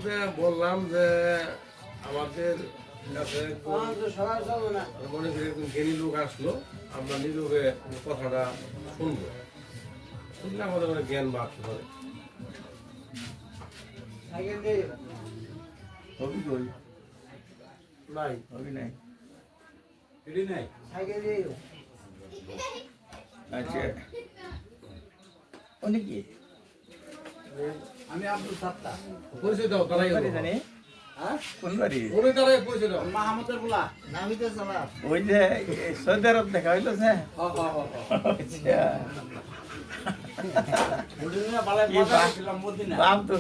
বলতে বললাম যে আমাদের কাছে মনে করি একজন জ্ঞানী লোক আসলো, আমরা নীরবে কথাটা শুনবো, শুনলে আমাদের অনেক জ্ঞান বাড়তে পারে। হবি কই নাই হবি নাই এটি নাই আচ্ছা উনি কি আমি আব্দুল সাত্তার। পরিচয় দাও, তারাই বাড়ি জানি কোন বাড়ি ওরে তারাই পরিচয় দাও। মাহমুদের বলা নামি তো চালা ওই যে সৌদি আরব দেখা হইলো যে ওদিনে বালাই কি মজা বাপ? ছিলাম মদিনা বাপ তো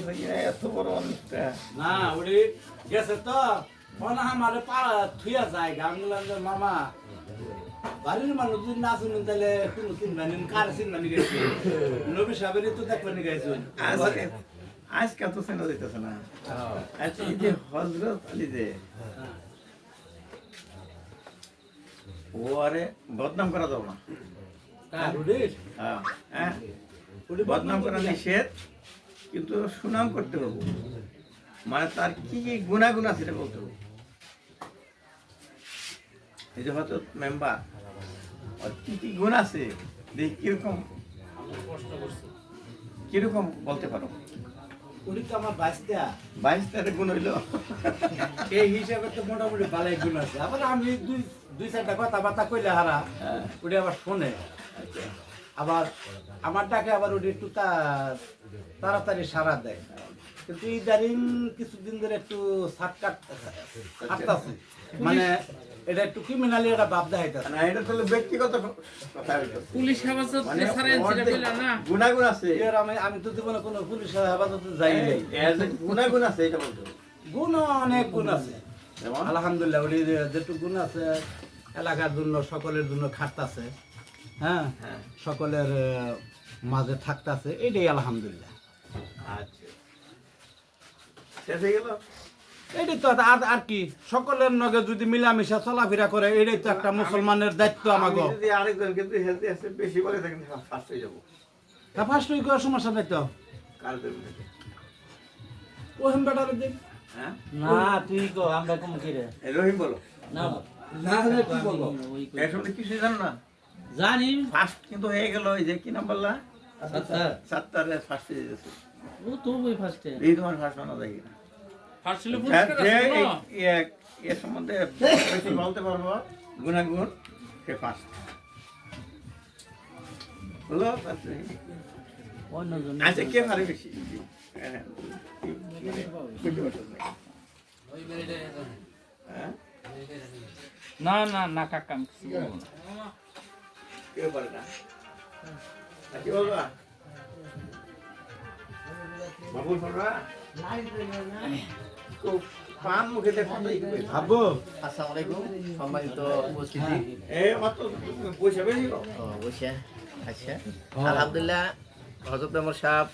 এত বড় মানুষটা না ওদি গেছে তো মনে আমারে পাড়া থুয়া যায় গামগুলার মামা বাড়ির মানুষ যদি না শুনুন তাহলে কোনো চিনবানি কার চিনবানি গেছে নবী সাহেবেরই তো দেখবানি গেছে আজকাল তো চেনা যাইতেছে না আচ্ছা এই যে হজরত আলী যে ও আরে বদনাম করা যাবে না হ্যাঁ হ্যাঁ বদনাম করা নিষেধ, কিন্তু সুনাম করতে হবে, মানে তার কি কি গুণাগুণ আছে সেটা বলতে হবে। এই যে হয়তো মেম্বার ওর কি কি গুণ আছে দেখি কিরকম কিরকম বলতে পারো। উনি তো আমার বাঁচতে 22টা গুণ হইলো এই হিসাবে তো মোটামুটি ভালোই গুণ আছে আবার আমি দুই চারটা কথাবার্তা কইলে হারা ওটা আবার শোনে আবার আমার ডাকে আবার ওটা একটু তাড়াতাড়ি সারা দেয়, কিন্তু ইদারিং কিছুদিন ধরে একটু ছাটকাটতাছে, মানে এটা একটু ক্রিমিনালি একটা ভাব দেখাইতেছে। না এটা তাহলে ব্যক্তিগত কথা হইতেছে। পুলিশ হেফাজত মানে ছাড়েন ওর সেটা যে কইলা না। গুণাগুণ আছে এর আমি তো জীবনে কোনো পুলিশের হেফাজতে যাই নাই। এর যে গুণাগুণ আছে এটা বলতে হবে। গুণ অনেক গুণ আছে, যেমন আলহামদুলিল্লাহ ওই যেটুকু গুণ আছে এলাকার জন্য সকলের জন্য খাটতাছে, হ্যাঁ হ্যাঁ সকলের মাঝে থাকতেছে, এটাই আলহামদুলিল্লাহ। আচ্ছা শেষ হয়ে গেল। এটাই তো আর কি, সকলের নগে যদি মিলামিশা চলাফেরা করে এটাই তো একটা মুসলমানের দায়িত্ব আমাকে। আমি যদি আরেকজন কিন্তু হেলদি আছে বেশি বলে থাকেন ফার্স্ট হয়ে যাবো। ফার্স্ট উইক সমস্যা নাই তো, কার দেবেন ওহেম বেটারে দিন। হ্যাঁ না তুই কো আমরা কম কি রে এই রহিম বলো না না হলে কি বলবো? এর সঙ্গে কিছু জানো না। জানি ফার্স্ট কিন্তু হয়ে গেল এই যে কি নাম বললা আচ্ছা 7টারে ফার্স্ট হয়ে গেছে। ও তো ওই ফার্স্টে এই তোমার ফার্স্ট বানা যায় কিনা ফার্স্ট ছিল পুরস্কার আছে না। এর সম্বন্ধে বেশি বলতে পারবো গুণাগুণ সে ফার্স্ট হলো। অন্যজন আচ্ছা কে পারে বেশি হ্যাঁ, বুঝতে পারছো না? হ্যাঁ? না না না কাকা আমি কিছু বলবো না। কেউ পারে না আর কি বলবা বাবুল পারবা তো পান মুখে দেখো না কি কইবা আব্বু আসসালামু আলাইকুম সম্মানিত উপস্থিতি এই মাত্র পয়সা বেশি গো। বসে আচ্ছা আলহামদুলিল্লাহ হযরত মেম্বার সাহেব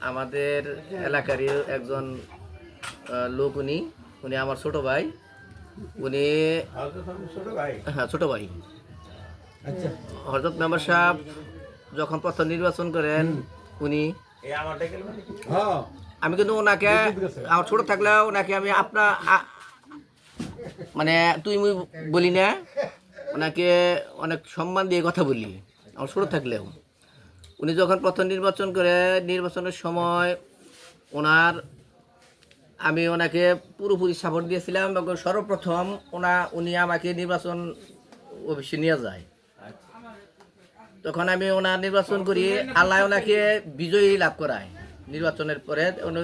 আমাদের এলাকারই একজন লোক, উনি আমার ছোট ভাই, উনি আর তো সব ছোট ভাই হ্যাঁ ছোট ভাই। আচ্ছা হযরত মেম্বার সাহেব যখন প্রথম নির্বাচন করেন উনি, এই আমার ডেকে মানে কি হ্যাঁ আমি কিন্তু ওনাকে আমার ছোট থাকলেও ওনাকে আমি মানে তুই মুই বলি না, ওনাকে অনেক সম্মান দিয়ে কথা বলি আমার ছোট থাকলেও। উনি যখন প্রথম নির্বাচন করে নির্বাচনের সময় আমি ওনাকে পুরোপুরি সাপোর্ট দিয়েছিলাম এবং সর্বপ্রথম উনি আমাকে নির্বাচন অফিসে নিয়ে যায়। তখন আমি ওনার নির্বাচন করি, আল্লাহ ওনাকে বিজয়ী লাভ করায়, নির্বাচনের পরে উনি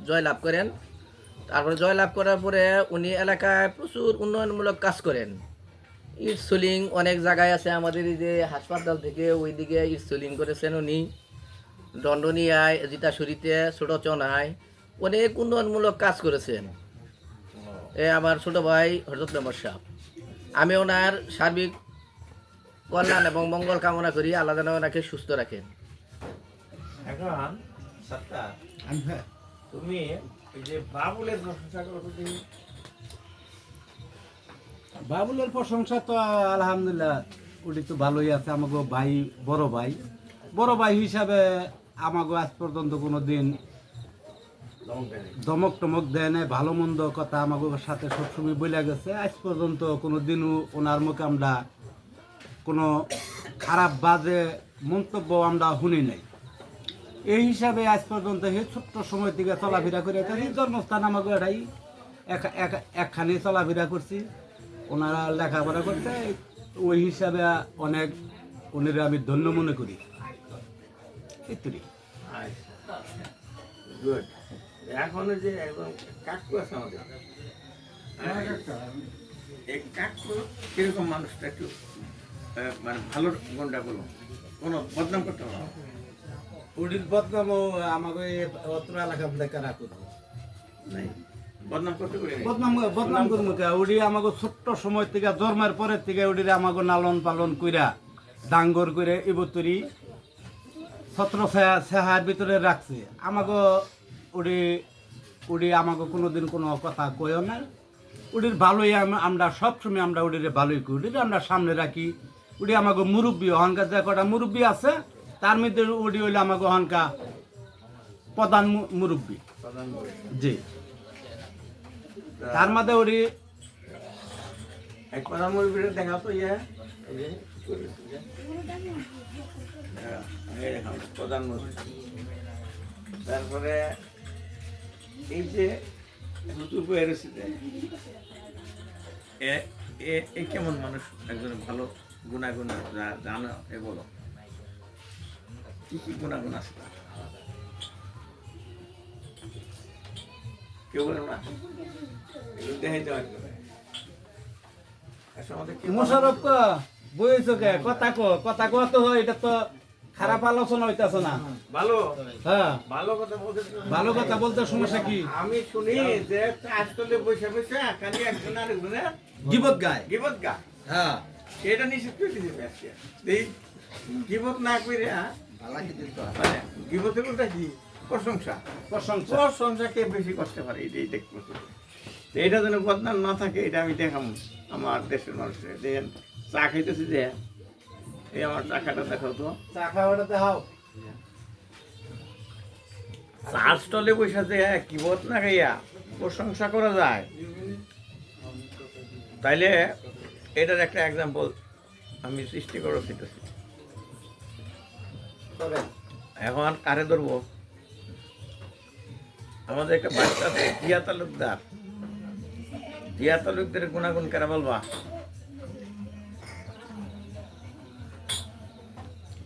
জয় লাভ করেন। তারপরে জয় লাভ করার পরে উনি এলাকায় প্রচুর উন্নয়নমূলক কাজ করেন। ইট সোলিং অনেক জায়গায় আছে, আমাদের এই যে হাসপাতাল থেকে ওইদিকে ইট সোলিং করেছেন উনি, দণ্ডনিয়ায়, জিতাশুরিতে, ছোট চনায় অনেক উন্নয়নমূলক কাজ করেছেন। আমার ছোট ভাই হযরত মেম্বার সাহেব, আমি ওনার সার্বিক কল্যাণ এবং মঙ্গল কামনা করি, আল্লাহ যেন ওনাকে সুস্থ রাখেন। এখন সত্তা তুমি এই যে বাবুলের প্রশংসা করো তো তুমি বাবুলের প্রশংসা তো আলহামদুলিল্লাহ উনি তো ভালোই আছে, আমাকে ভাই বড় ভাই হিসাবে আমাকে আজ পর্যন্ত কোনো দিন ধমক টমক দেয় নাই, ভালো মন্দ কথা আমাদের সাথে সবসময় বলে গেছে। আজ পর্যন্ত কোনো দিনও ওনার মুখে আমরা কোনো খারাপ বাজে মন্তব্য আমরা শুনি নাই। এই হিসাবে আজ পর্যন্ত এই ছোট্ট সময় থেকে চলাফেরা করে থাকি। জন্মস্থান আমাকে এটাই একখানি চলাফেরা করছি, ওনারা লেখাপড়া করতে। ওই হিসাবে অনেক ওনারা আমি ধন্য মনে করি। এটুকুই। গুড। এখন ওই যে একদম কাকু আছে আমাদের, এই কাকু কিরকম মানুষটা একটু মানে ভালো গুণটা বলো, কোনো বদনাম করতে হবে না। ওটির বদনামও আমাকে অত্র এলাকা দেখা করবো নাই বদনাম করতে পারি নাই। বদনাম করবো কে? ওটি আমাকে ছোট্ট সময় থেকে জন্মের পরের থেকে ওটিরে আমাকে লালন পালন কইরা ডাঙ্গর করে এবতরি ছত্র ছায়ার ভিতরে রাখছে। আমাকে ওটি আমাকে কোনোদিন কোনো কথা কয়ও নাই। ওটির ভালোই আমরা সবসময় আমরা ওটিরে ভালোই করি, ওটিরে আমরা সামনে রাখি। ওটি আমাকে মুরব্বী অহংকার যে কটা মুরব্বী আছে তার মধ্যে ওটি হইলে আমাকে অহংকার প্রধান মুরব্বী। জি, তার মধ্যে ওটি এক প্রধান মুরব্বীর দেখা তো প্রধানমন্ত্রী। তারপরে এই যে হুজুর বইয়ের রয়েছে, এ কেমন মানুষ? একজন ভালো গুণাগুণ জানো, এ বলো কি কি গুণাগুণ আছে? কেউ বলে না, দেখাইতে পারবে। মোশারফ বইছো কে? কথা কত হয়, এটা তো খারাপ আলোচনা হইতাছে না। ভালো হ্যাঁ, ভালো কথা বলতে, ভালো কথা বলতে সমস্যা কি? আমি শুনি যে আজকালে বসে বসে খালি একজন আরেকজনের গিবত গায়। গিবত গা, হ্যাঁ, সেটা নিষেধ করে দিতে আজকে। এই গিবত না করে মানে গিবতের বলতে কি? প্রশংসা। প্রশংসা। প্রশংসা কে বেশি করতে পারে এটাই দেখবো। এটা যেন বদনাম না থাকে, এটা আমি দেখাম আমার দেশের মানুষের। দেখেন চা খাইতেছি যে, এই আমার চা খাটা দেখাও তো। চা খাওয়াটা দেখাও। চার স্টলে বসে যে কিবত না খাইয়া প্রশংসা করা যায়, তাইলে এটার একটা এক্সাম্পল আমি সৃষ্টি করে দিতেছি। এখন কারে ধরবো? আমাদের একটা বাচ্চা আছে জিয়া তালুকদার। জিয়া তালুকদারের গুণাগুণ কারা বলবা?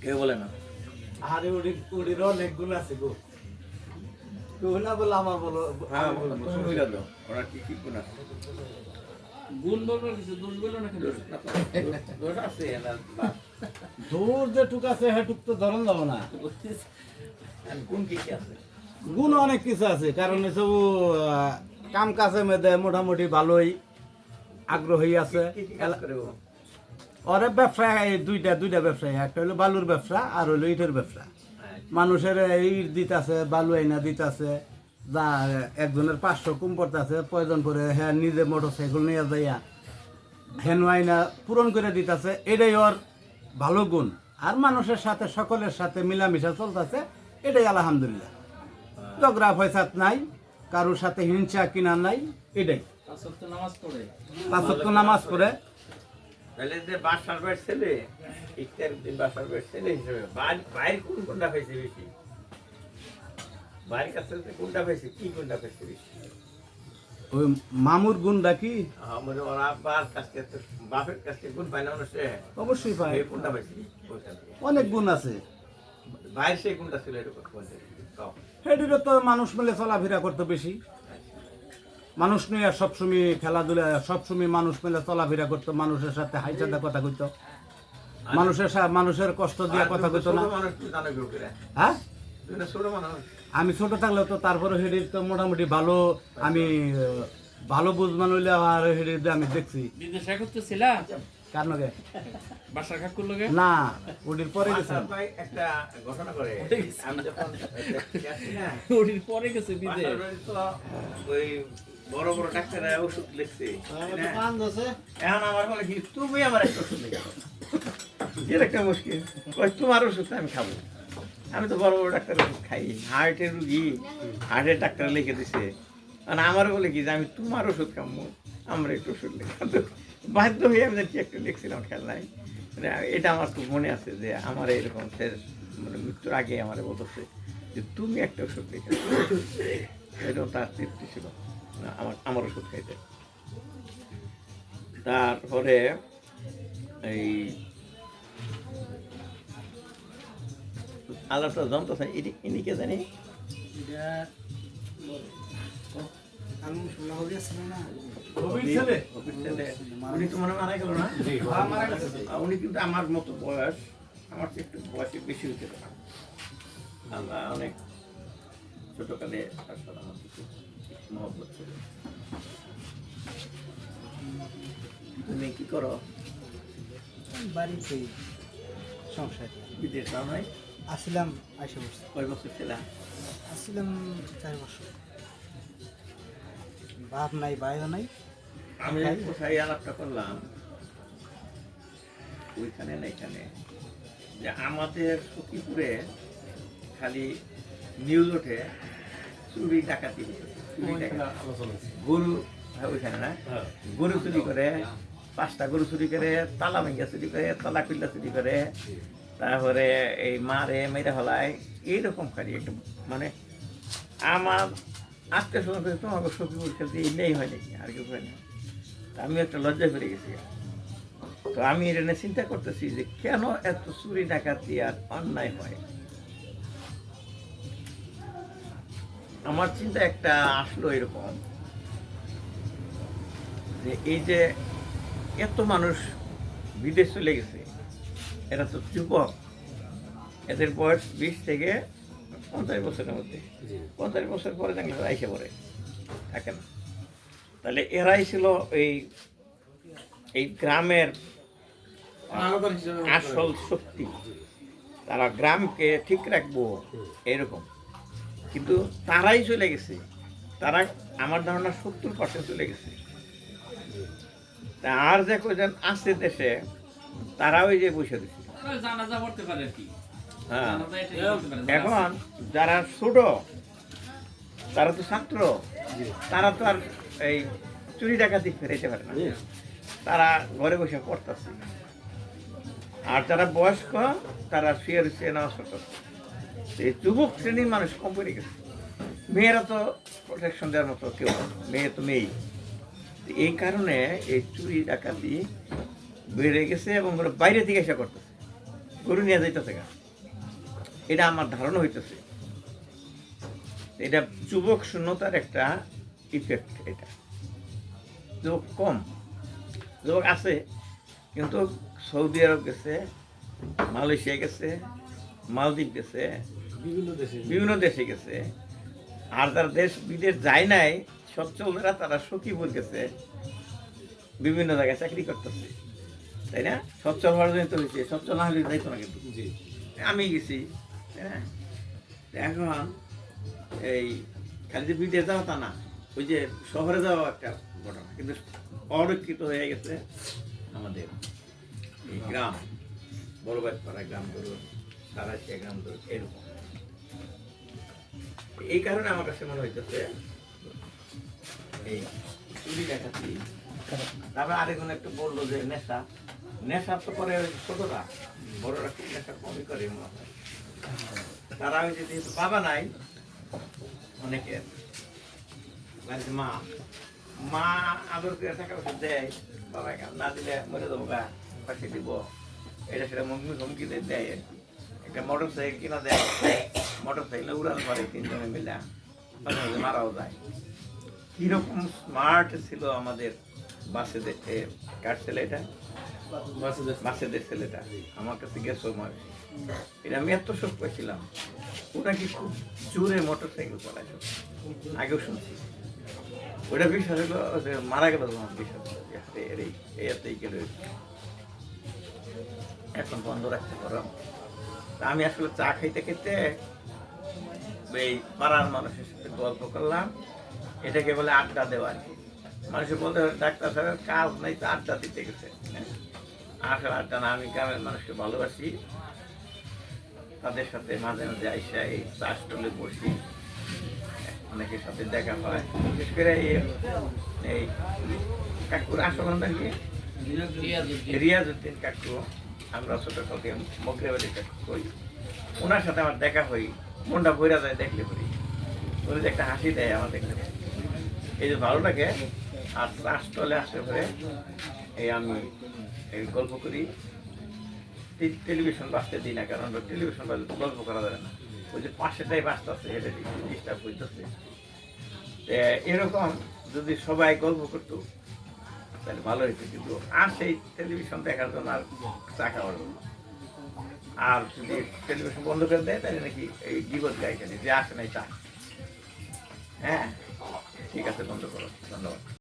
কেউ বলে না। আরে ওটির অনেক গুণ আছে গো। কেউ না বলে আমার বলো। হ্যাঁ, তুমি বুঝা দাও ওরা কি কি গুণ আছে। গুণ বলবো কিছু, দোষ বলবো না কিন্তু। দোষ আছে না? দূর যে টুক আছে হেটুক তো ধরন যাব না। গুণ কি কি আছে? গুণ অনেক কিছু আছে, কারণ এসব কাম কাজের মধ্যে মোটামুটি ভালোই আগ্রহী আছে। কি কি কাজ করে ও? ওরে ব্যবসা দুইটা ব্যবসায়ী, একটা হলো বালুর ব্যবসা আর হলো ইটের ব্যবসা। মানুষের ইট দিতেছে, বালু আইনা দিতেছে, যা একজনের 500 কম পড়তেছে, প্রয়োজন করে হ্যাঁ নিজে মোটরসাইকেল নিয়ে যাইয়া হেনু আইনা পূরণ করে দিতেছে। এটাই ওর ভালো গুণ। আর মানুষের সাথে সকলের সাথে মিলামিশা চলতেছে, এটাই আলহামদুলিল্লাহ। ঝগড়া ফয়সাদ নাই, কারোর সাথে হিংসা কিনা নাই, এটাই। 5 ওয়াক্ত নামাজ পড়ে। 5 ওয়াক্ত নামাজ পড়ে। তাহলে যে বাসার বাড়ির ছেলে, ইফতার দিন বাসার বাড়ির ছেলে হিসেবে বাইরে কোনটা পাইছে বেশি? বাইরের কাছে কোনটা পাইছে? কি কোনটা পাইছে বেশি? ওই মামুর গুণটা কি? আমার ওরা আব্বার কাছে, বাপের কাছে গুণ পায় না সে? অবশ্যই পায়। এই কোনটা পাইছে? অনেক গুণ আছে। বাইরে সেই কোনটা ছিল এরকম? হেডিরও তো মানুষ মিলে চলাফেরা করতো বেশি। মানুষ নিয়ে সবসময় খেলাধুলা, সবসময় মানুষ মিলে চলাফেরা করতো, মানুষের সাথে হাইচাদা কথা কইতো, মানুষের কষ্ট দিয়ে কথা কইতো না। হ্যাঁ, ছোট মানুষ আমি ছোট থাকলেও তো তারপরে হেডির তো মোটামুটি ভালো, আমি ভালো বুঝমান হইলে আর হেডির আমি দেখছি। বিদেশে করতেছিলা কার নগে? বাসার কাকুর লগে? না, ওটির পরে গেছে। ভাই একটা ঘটনা করে, আমি যখন আসি না, ওটির পরে গেছে বিদেশ। বাসার বাড়ি তো ওই বড় বড় ডাক্তাররা ওষুধ লিখছে। এখন আমার বলে কি, তুমি আমার একটা ওষুধ লিখে দাও। এর একটা মুশকিল, তোমার ওষুধ আমি খাবো। আমি তো বড় বড় ডাক্তার খাই, হার্টের রুগী হার্টের ডাক্তার লিখে দিছে, মানে আমার বলে কি যে আমি তোমার ওষুধ খাবো, আমরা একটু ওষুধ লিখে বাধ্য হয়ে আমি কি একটু লিখছিলাম, খেয়াল নাই। মানে এটা আমার খুব মনে আছে যে আমার এরকম শেষ মানে মৃত্যুর আগে আমার বলতেছে যে তুমি একটা ওষুধ লিখে, এরকম তার তৃপ্তি ছিল আমার ওষুধ খাইতে। তারপরে এই আলাদা যন্ত্র ইনি কে জানি উনি তো মনে মারা গেল না? উনি কিন্তু আমার মতো বয়স, আমার তো একটু বয়সে বেশি হতে পারে, আমরা অনেক ছোটকালে তার সাথে আমার কিছু মহব্বত ছিল। তুমি কি করো? বাড়িতে সংসার বিদেশ যাও নাই? আসছিলাম, আইসা বসছি, কয় বছর ছিলা? আসছিলাম 4 বছর। বাপ নাই, ভাইও নাই। আমি কোথায় আলাপটা করলাম ওইখানে না এখানে, যে আমাদের সখীপুরে খালি নিউজ ওঠে চুরি ডাকাতি হইতেছে, চুরি ডাকাতি। গরু ওইখানে না, গরু চুরি করে, 5টা গরু চুরি করে, তালা ভেঙ্গা চুরি করে, তালা খুললা চুরি করে, তারপরে এই মারে মেরে ফেলায়, এইরকম খালি একটা মানে আমার আত্মীয় স্বজন তোমাকে সখীপুর খেলতে এই নেই হয় নাকি, আর কেউ হয় না। আমি একটা লজ্জা পেরে গেছি। তো আমি এটা নিয়ে চিন্তা করতেছি যে কেন এত চুরি ডাকাতি আর অন্যায় হয়। আমার চিন্তা একটা আসলো এরকম যে এই যে এত মানুষ বিদেশ চলে গেছে, এরা তো যুবক, এদের বয়স 20 থেকে 50 বছরের মধ্যে, 50 বছর পরে দেখলে আইসে পড়ে থাকে না। তাহলে এরাই ছিল এই গ্রামের আসল শক্তি, তারা গ্রামকে ঠিক রাখবো এরকম। কিন্তু তারাই চলে গেছে, তারা আমার ধারণা 70% চলে গেছে। আর যে কজন আছে দেশে তারা ওই যে বসে দিচ্ছে। জানাজা পড়তে পারে কি? হ্যাঁ, জানাজা এটাই করতে পারে। এখন যারা ছোট তারা তো ছাত্র, তারা তো আর এই চুরি ডাকাতি ফেরাইতে পারে না, তারা ঘরে বসে পড়তেছে। আর যারা বয়স্ক তারা শুয়ে নামাজ পড়তেছে। এই যুবক শ্রেণীর মানুষ কম পড়ে গেছে। মেয়েরা তো প্রোটেকশন দেওয়ার মতো কেউ, মেয়ে তো মেয়েই। এই কারণে এই চুরি ডাকাতি বেড়ে গেছে এবং ওরা বাইরে থেকে এসে করতেছে, গরু নিয়ে যাইতেছে গা। এটা আমার ধারণা হইতেছে, এটা যুবক শূন্যতার একটা ইফেক্ট। এটা যুবক কম, যুবক আছে কিন্তু সৌদি আরব গেছে, মালয়েশিয়া গেছে, মালদ্বীপ গেছে, বিভিন্ন দেশে গেছে। আর যারা দেশ বিদেশ যায় নাই, সচ্ছল যারা, তারা সখীপুর গেছে, বিভিন্ন জায়গায় চাকরি করতেছে, তাই না? সচ্ছল হওয়ার জন্য তো হয়েছে, সচ্ছল না হলে যাইতো না। কিন্তু আমি গেছি, তাই না? এখন এই খালি যে বিদেশ যাওয়া তা না, ওই যে শহরে যাওয়া একটা ঘটনা, কিন্তু অরক্ষিত হয়ে গেছে আমাদের এই গ্রাম, বড় পাড়া গ্রাম ধরুন, সারাশিয়া গ্রাম ধরুন, এরকম। এই কারণে আমার কাছে মনে হইতেছে এই চুরি ডাকাতি। তারপরে আরেকজন একটু বললো যে নেশা, নেশা তো করে ছোটরা, বড়রা খুব নেশা কমই করে মনে হয়। তারা ওই যে যেহেতু বাবা নাই অনেকের, বাড়িতে মা মা আদর করে টাকা পয়সা দেয়, বাবা না দিলে মরে দেবো গা, পাশে দিব, এটা সেটা হুমকি দেয় আর কি। একটা মোটর সাইকেল কিনা দেয়, মোটর সাইকেলে উড়ান করে 3 জনে মিলে, মারাও যায়। কিরকম স্মার্ট ছিল আমাদের বাসেদের কার ছেলেটা, বাসেদের ছেলেটা, আমার কাছে গেছো মার, এটা আমি এত শোক পাইছিলাম। ওটা কি খুব জোরে মোটর সাইকেল চালায়, আগেও শুনছি। ওটা বিশ্বাস হলো মারা গেল, বিশ্বাস এই গেল। এখন বন্ধ রাখতে পারো। আমি আসলে চা খাইতে খাইতে এই পাড়ার মানুষের সাথে গল্প করলাম, এটাকে বলে আড্ডা দেওয়া আর কি। মানুষের বলতে ডাক্তার সাহেবের কাজ নাই, তো আড্ডা দিতে গেছে। আসলে আড্ডা না, আমি গ্রামের মানুষকে ভালোবাসি, তাদের সাথে মাঝে মাঝে আইসা এই চা স্টলে বসি, অনেকের সাথে দেখা হয়। বিশেষ করে এই কাকুর আসল কি রিয়াজউদ্দিন কাকু, আমরা ছোটকাল থেকে মগরেবাড়ি কাকু কই, ওনার সাথে আমার দেখা হই, মনটা ভরা যায় দেখলে করি, উনি যে একটা হাসি দেয় আমার দেখলে, এই যে ভালো লাগে। আর রাষ্ট্রলে আসলে পরে এই আমি এই গল্প করি, টেলিভিশন বাঁচতে দিই না, কারণ টেলিভিশন বাজলে তো গল্প করা যাবে না, ওই যে পাশেটাই বাঁচতেছে এটা ডিস্টার্ব হইতেছে। এরকম যদি সবাই গল্প করতো তাহলে ভালো হইতো, কিন্তু আর সেই টেলিভিশন দেখার জন্য আর চা খাওয়ার জন্য। আর যদি টেলিভিশন বন্ধ করে দেয় তাহলে নাকি এই বিপদ গায়ে যে আসে নাই চা। হ্যাঁ, ঠিক আছে, বন্ধ করো, ধন্যবাদ।